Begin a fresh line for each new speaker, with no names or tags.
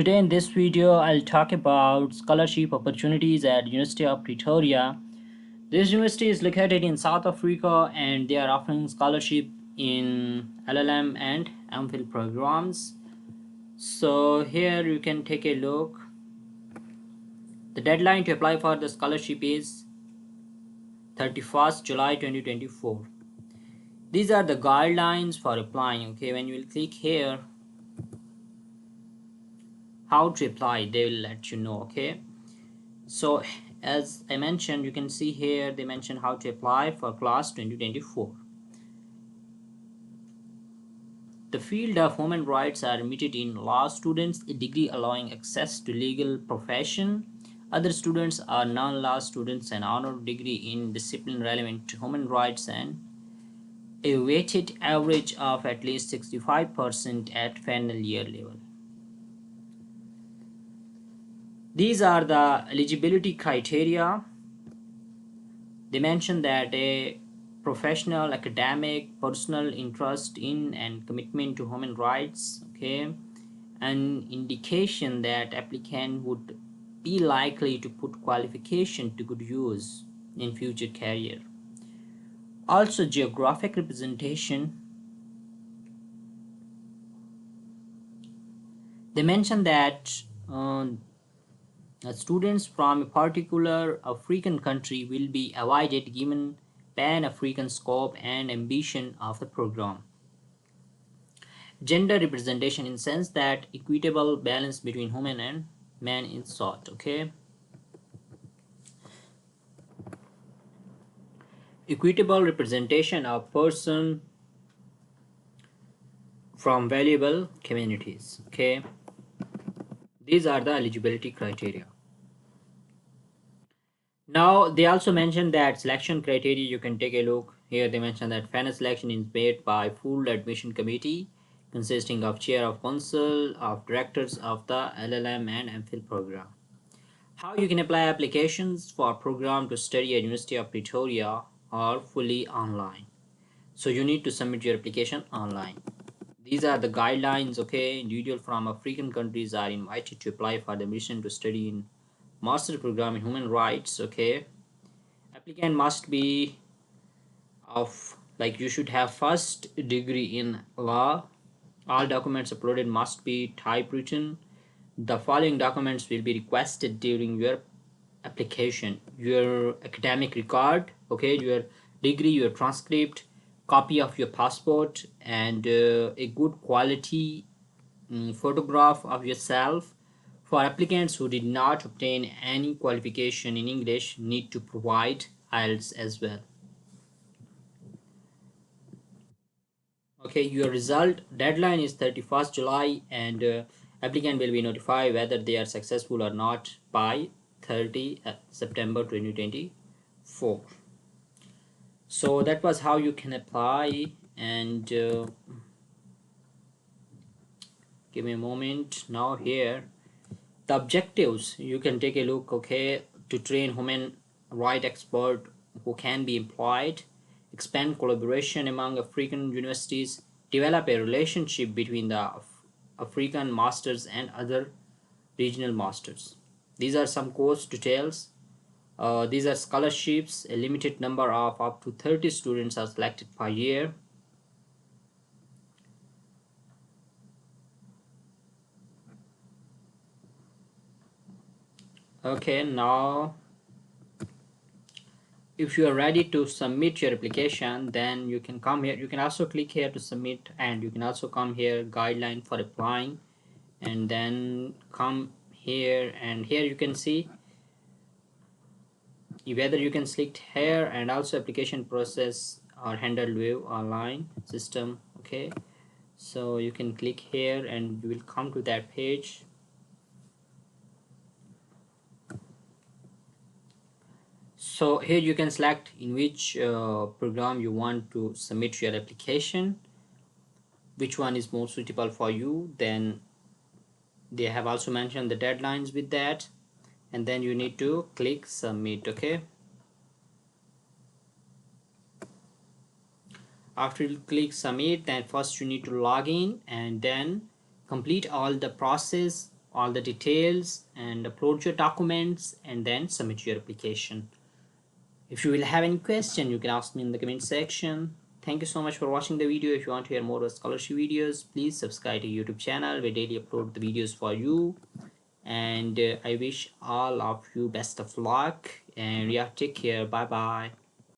Today in this video, I'll talk about scholarship opportunities at University of Pretoria. This university is located in South Africa and they are offering scholarship in LLM and MPhil programs. So here you can take a look. The deadline to apply for the scholarship is 31st July 2024. These are the guidelines for applying. Okay, when you will click here, how to apply, they will let you know. Okay. So as I mentioned, you can see here they mention how to apply for class 2024. The field of human rights are admitted in law students a degree allowing access to legal profession. Other students are non-law students an honor degree in discipline relevant to human rights and a weighted average of at least 65% at final year level. These are the eligibility criteria. They mention that a professional, academic, personal interest in and commitment to human rights, okay, an indication that applicant would be likely to put qualification to good use in future career. Also geographic representation. They mention that students from a particular African country will be avoided given Pan-African scope and ambition of the program. Gender representation in sense that equitable balance between women and men is sought. Okay, equitable representation of person from valuable communities. Okay, these are the eligibility criteria. Now they also mention that selection criteria, you can take a look here. They mention that final selection is made by full admission committee consisting of chair of council of directors of the LLM and MPhil program. How you can apply applications for program to study at University of Pretoria are fully online. So you need to submit your application online. These are the guidelines. Okay, individuals from African countries are invited to apply for the admission to study in master program in human rights. Okay, applicant must be of, like, you should have first degree in law. All documents uploaded must be typewritten. The following documents will be requested during your application: your academic record, okay, your degree, your transcript, copy of your passport, and a good quality photograph of yourself. For applicants who did not obtain any qualification in English, need to provide IELTS as well. Okay, your result deadline is 31st July and applicant will be notified whether they are successful or not by 30 September 2024. So that was how you can apply. And give me a moment. Now here the objectives, you can take a look. Okay, to train human right expert who can be employed, expand collaboration among African universities, develop a relationship between the African masters and other regional masters. These are some course details. These are scholarships. A limited number of up to 30 students are selected per year. Okay, now if you are ready to submit your application, then you can come here. You can also click here to submit, and you can also come here guideline for applying, and then come here, and here you can see whether you can select here, and also application process or handled view online system. Okay, so you can click here and you will come to that page. So here you can select in which program you want to submit your application, which one is more suitable for you. Then they have also mentioned the deadlines with that, and then you need to click submit. Okay, after you click submit, then first you need to log in and then complete all the process all the details and upload your documents and then submit your application. If you will have any question, you can ask me in the comment section. Thank you so much for watching the video. If you want to hear more scholarship videos, please subscribe to YouTube channel. We daily upload the videos for you. And I wish all of you best of luck. And yeah, take care. Bye bye.